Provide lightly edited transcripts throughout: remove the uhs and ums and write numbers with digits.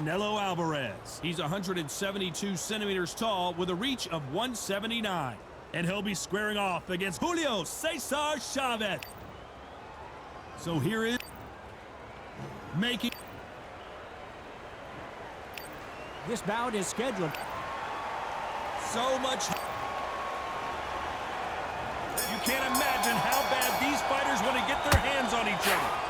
Canelo Alvarez. He's 172 centimeters tall with a reach of 179. And he'll be squaring off against Julio Cesar Chavez. So here is making. This bout is scheduled. So much. You can't imagine how bad these fighters want to get their hands on each other.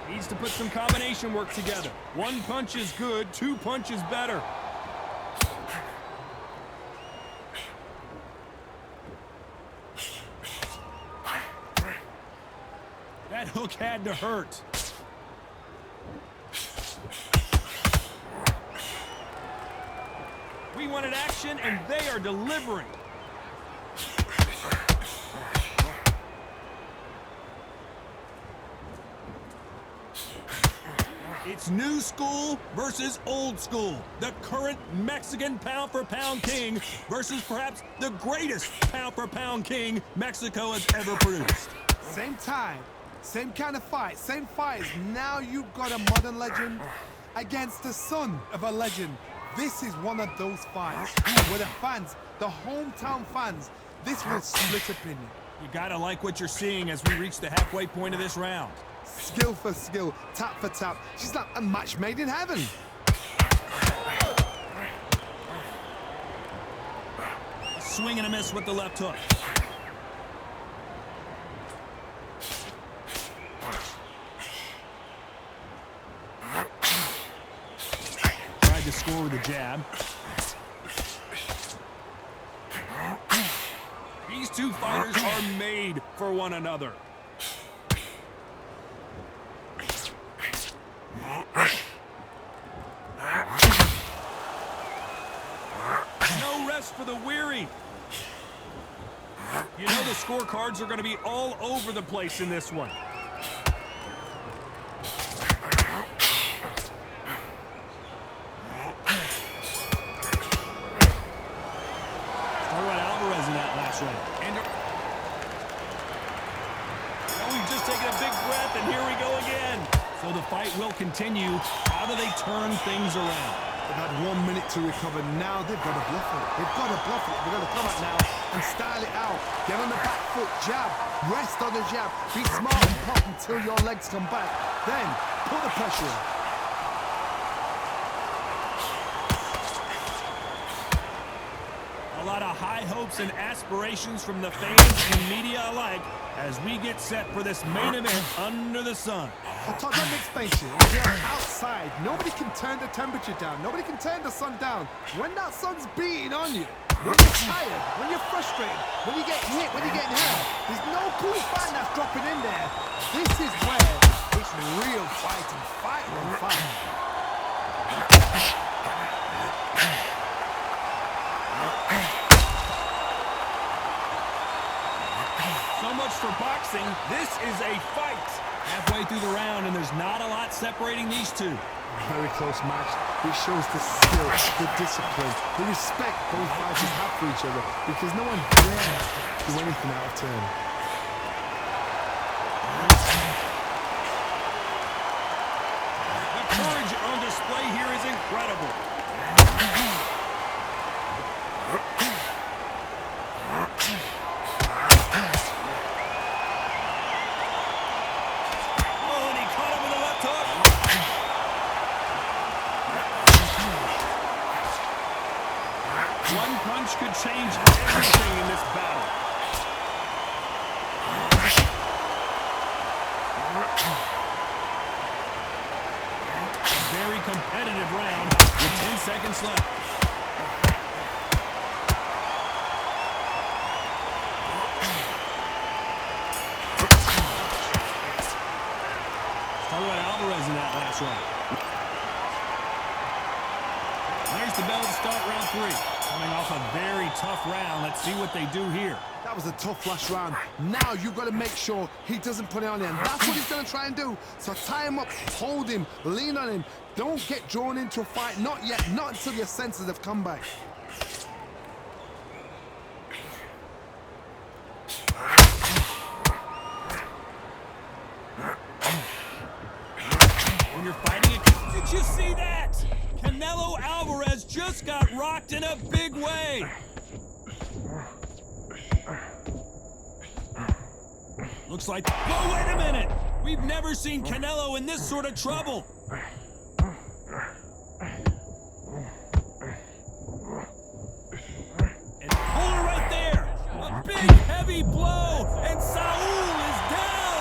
Needs to put some combination work together. One punch is good, two punches better. That hook had to hurt. We wanted action, and they are delivering. It's new school versus old school. The current Mexican pound-for-pound king versus perhaps the greatest pound-for-pound king Mexico has ever produced. Same time, same kind of fight, same fighters. Now you've got a modern legend against the son of a legend. This is one of those fights where the fans, the hometown fans, this will split opinion. You gotta like what you're seeing as we reach the halfway point of this round. Skill for skill, tap for tap. She's like a match made in heaven. Swing and a miss with the left hook. Tried to score with a jab. These two fighters are made for one another. No rest for the weary. You know the scorecards are going to be all over the place in this one. Alvarez in that last round. And we've just taken a big breath, and here we go again. So the fight will continue. How do they turn things around? They've had 1 minute to recover. Now they've got to bluff it. They've got to bluff it. They've got to come out now and style it out. Get on the back foot, jab. Rest on the jab. Be smart and pop until your legs come back. Then put the pressure on. A lot of high hopes and aspirations from the fans and media alike as we get set for this main event under the sun. Let me explain to you. You're outside. Nobody can turn the temperature down. Nobody can turn the sun down. When that sun's beating on you, when you're tired, when you're frustrated, when you get hit, when you're getting hurt, there's no cool fan that's dropping in there. This is where it's real fighting. Fight on fight. So much for boxing. This is a fight. Halfway through the round, and there's not a lot separating these two. Very close match. It shows the skill, the discipline, the respect both fighters have for each other, because no one dares do anything out of turn. The courage on display here is incredible. One punch could change everything in this battle. Very competitive round with 10 seconds left. Talk about Alvarez in that last round. There's the bell to start round 3. Coming off a very tough round. Let's see what they do here. That was a tough last round. Now you've got to make sure he doesn't put it on him. That's what he's going to try and do. So tie him up, hold him, lean on him. Don't get drawn into a fight. Not yet. Not until your senses have come back. When you're fighting it, did you see that? Canelo Alvarez just got rocked in a big way. Looks like, oh, wait a minute. We've never seen Canelo in this sort of trouble. And hold it right there. A big, heavy blow, and Saul is down.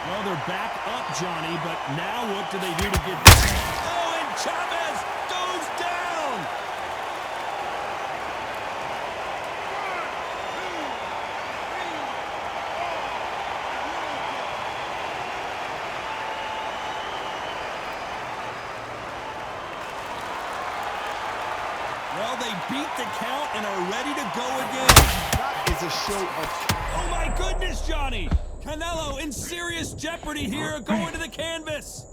Well, they're back up, Johnny, but now what do they do to get back? Oh, and Chavez goes down! Well, they beat the count and are ready to go again. That is a show of... Oh, my goodness, Johnny! Canelo in serious jeopardy here, going to the canvas.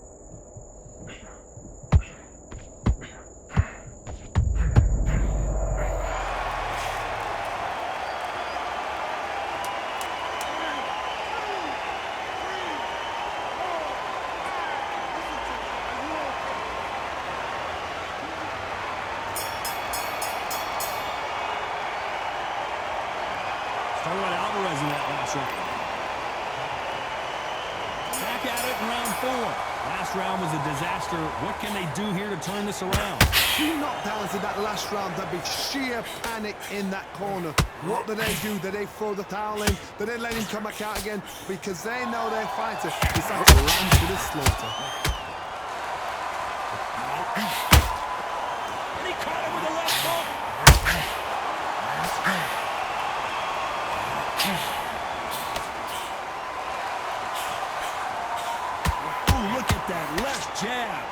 Talk about Alvarez in that last round. Back at it in round 4. Last round was a disaster. What can they do here to turn this around? 2 knockdowns in that last round. There'd be sheer panic in that corner. What do? Do they throw the towel in? Do they let him come back out again? Because they know their fighter is like a lamb to the slaughter. And he caught him with a left hook. Oh, look at that left jab.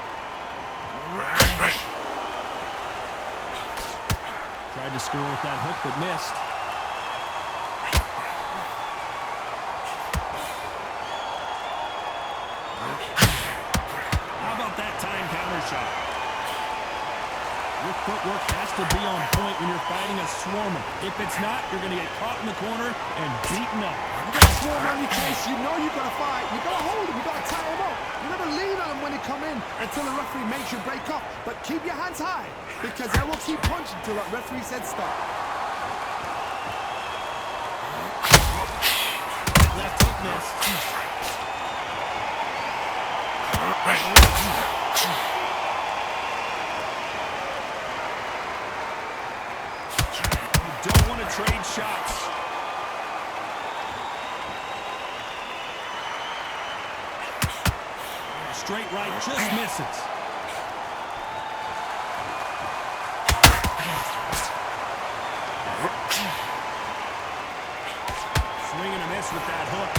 Tried to score with that hook, but missed. How about that time counter shot? Your footwork has to be on point when you're fighting a swarmer. If it's not, you're going to get caught in the corner and beaten up. You got a swarm on your case. You know you've got to fight. You've got to hold him. You've got to tie him up. You've got to lean on him when he come in until the referee makes you break off. But keep your hands high because they will keep punching until that referee said stop. Left hook missed. You don't want to trade shots. Straight right just misses. Swing and a miss with that hook.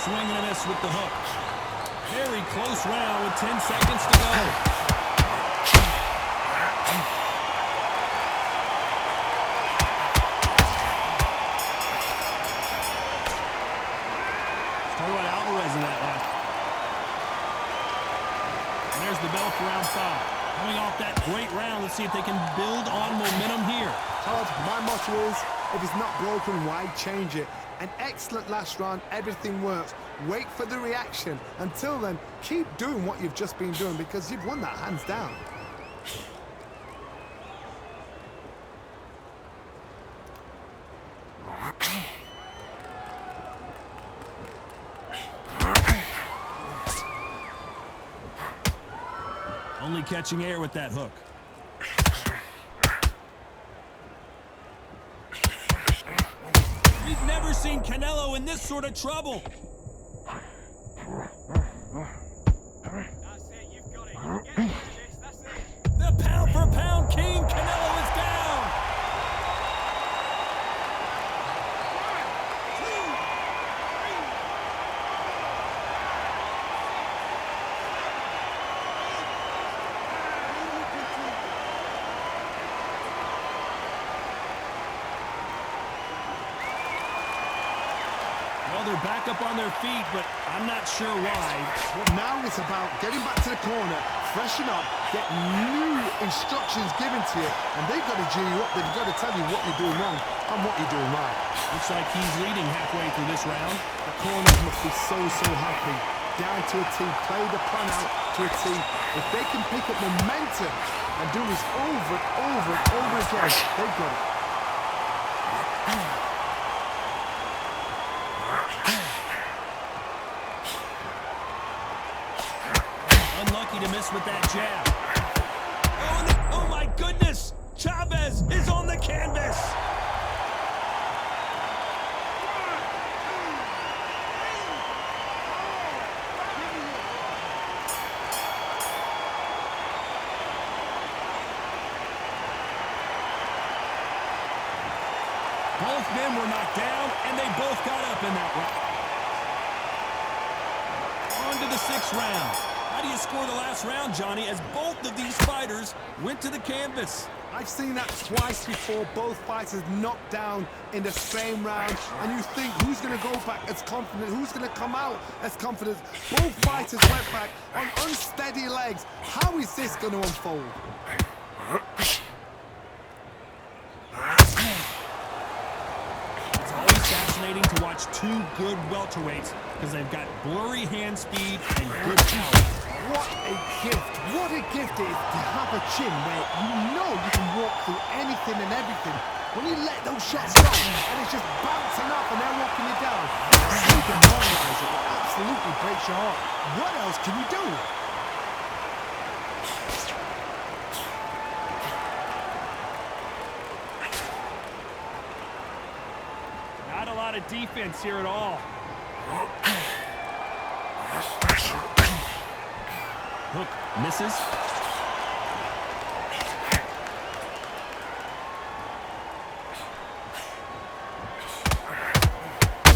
Swing and a miss with the hook. Very close round with 10 seconds to go. Talk about Alvarez in that last. And there's the bell for round 5. Coming off that great round, let's see if they can build on momentum here. Todd, my motto is, if it's not broken, why change it? An excellent last round, everything works. Wait for the reaction. Until then, keep doing what you've just been doing because you've won that hands down. Only catching air with that hook. We've never seen Canelo in this sort of trouble. That's it, you've got it. Get into this, that's it. The pound for pound king, Canelo is down. Well, they're back up on their feet, but I'm not sure why. Well, now it's about getting back to the corner, freshen up, get new instructions given to you, and they've got to G you up. They've got to tell you what you're doing wrong and what you're doing right. Looks like he's leading halfway through this round. The corners must be so happy. Down to a T, play the plan out to a T. If they can pick up momentum and do this over and over and over again, they've got it. Unlucky to miss with that jab. Oh my goodness! Chavez is on the canvas! Both men were knocked down, and they both got up in that round. On to the 6th round. How do you score the last round, Johnny, as both of these fighters went to the canvas? I've seen that twice before, both fighters knocked down in the same round, and you think who's going to go back as confident, who's going to come out as confident. Both fighters went back on unsteady legs. How is this going to unfold? Fascinating to watch two good welterweights because they've got blurry hand speed and good power. What a gift. What a gift it is to have a chin where you know you can walk through anything and everything. When you let those shots go and it's just bouncing off and they're walking you down, you can normalize it. It absolutely breaks your heart. What else can you do? Not a lot of defense here at all. Hook misses.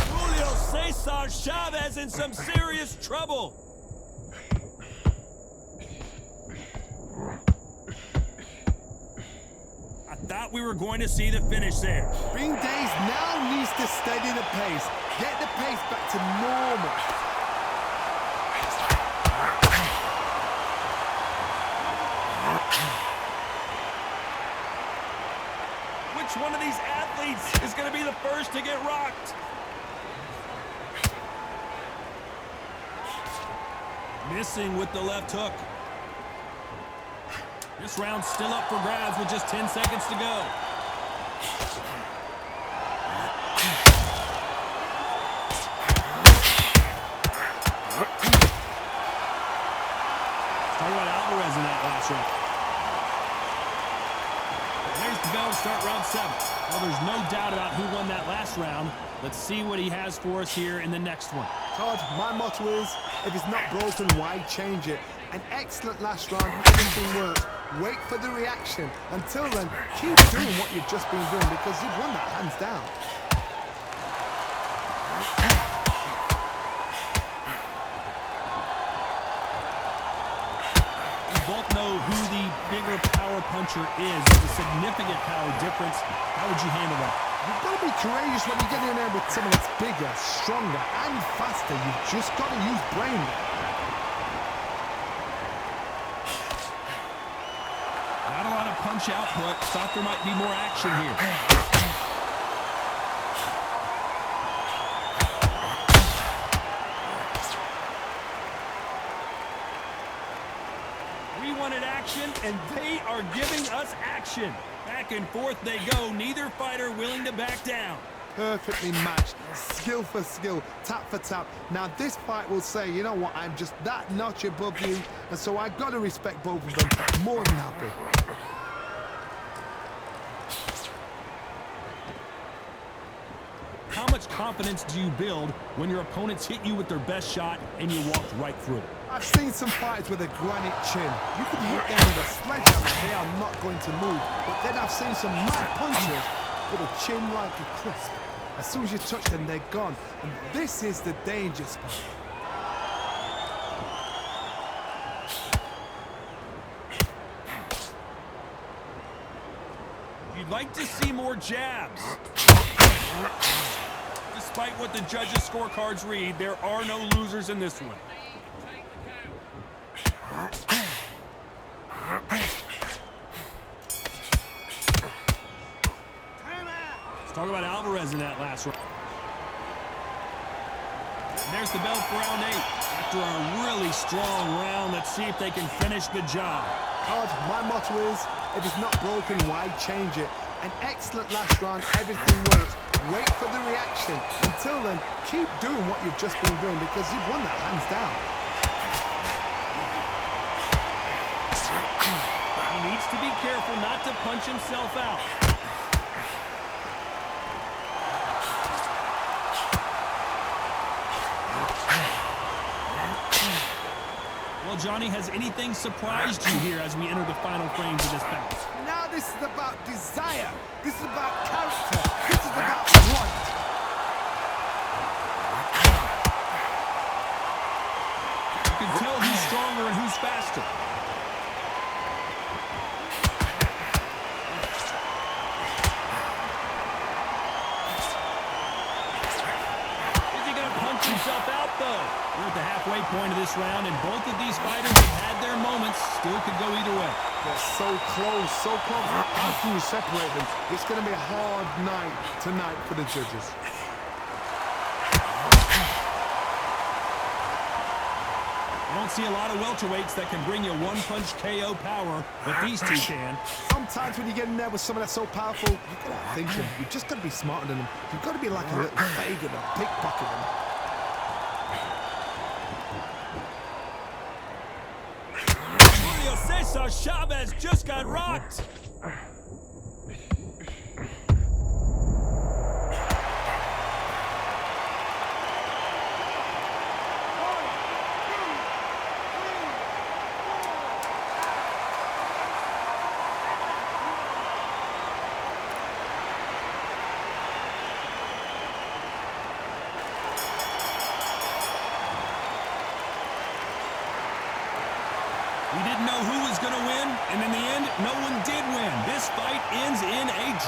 Julio Cesar Chavez in some serious trouble. I thought we were going to see the finish there. Bing Days now needs to steady the pace. Get the pace back to normal. Which one of these athletes is going to be the first to get rocked? Missing with the left hook. This round's still up for grabs with just 10 seconds to go. Talk about Alvarez in that last round. There's the bell to start round 7. Well, there's no doubt about who won that last round. Let's see what he has for us here in the next one. Todd, my motto is, if it's not broken, why change it? An excellent last round, everything worked. Wait for the reaction. Until then, keep doing what you've just been doing because you've won that hands down. We both know who the bigger power puncher is. There's a significant power difference. How would you handle that? You've got to be courageous when you get in there with someone that's bigger, stronger, and faster. You've just got to use brain there. Not a lot of punch output. Thought there might be more action here. We wanted action, and they are giving us action. Back and forth they go. Neither fighter willing to back down. Perfectly matched, skill for skill, tap for tap. Now this fight will say, you know what, I'm just that notch above you, and so I've got to respect both of them. More than happy. How much confidence do you build when your opponents hit you with their best shot and you walked right through it? I've seen some fighters with a granite chin. You can hit them with a sledgehammer, they are not going to move. But then I've seen some mad punchers with a chin like a crisp. As soon as you touch them, they're gone. And this is the danger spot. You'd like to see more jabs. Despite despite what the judges' scorecards read, there are no losers in this one. Let's talk about Alvarez in that last round. And there's the bell for round 8. After a really strong round, let's see if they can finish the job. Hard, my motto is, if it's not broken, why change it? An excellent last round, everything works. Wait for the reaction. Until then, keep doing what you've just been doing because you've won that hands down. He needs to be careful not to punch himself out. Well, Johnny, has anything surprised you here as we enter the final frames of this bout? Now this is about desire. This is about character. This is about want. You can tell who's stronger and who's faster. Is he going to punch himself out, though? We're at the halfway point of this round, and both of these fighters have had their moments. Still could go either way. They're so close, so close. How can you separate them? It's going to be a hard night tonight for the judges. I don't see a lot of welterweights that can bring you one-punch KO power, but these two can. Sometimes when you get in there with someone that's so powerful, you've got to think him. You've just got to be smarter than them. You've got to be like a little Fagan and pickpocket them. Julio Cesar Chavez just got rocked. We didn't know who was going to win, and in the end, no one did win. This fight ends in a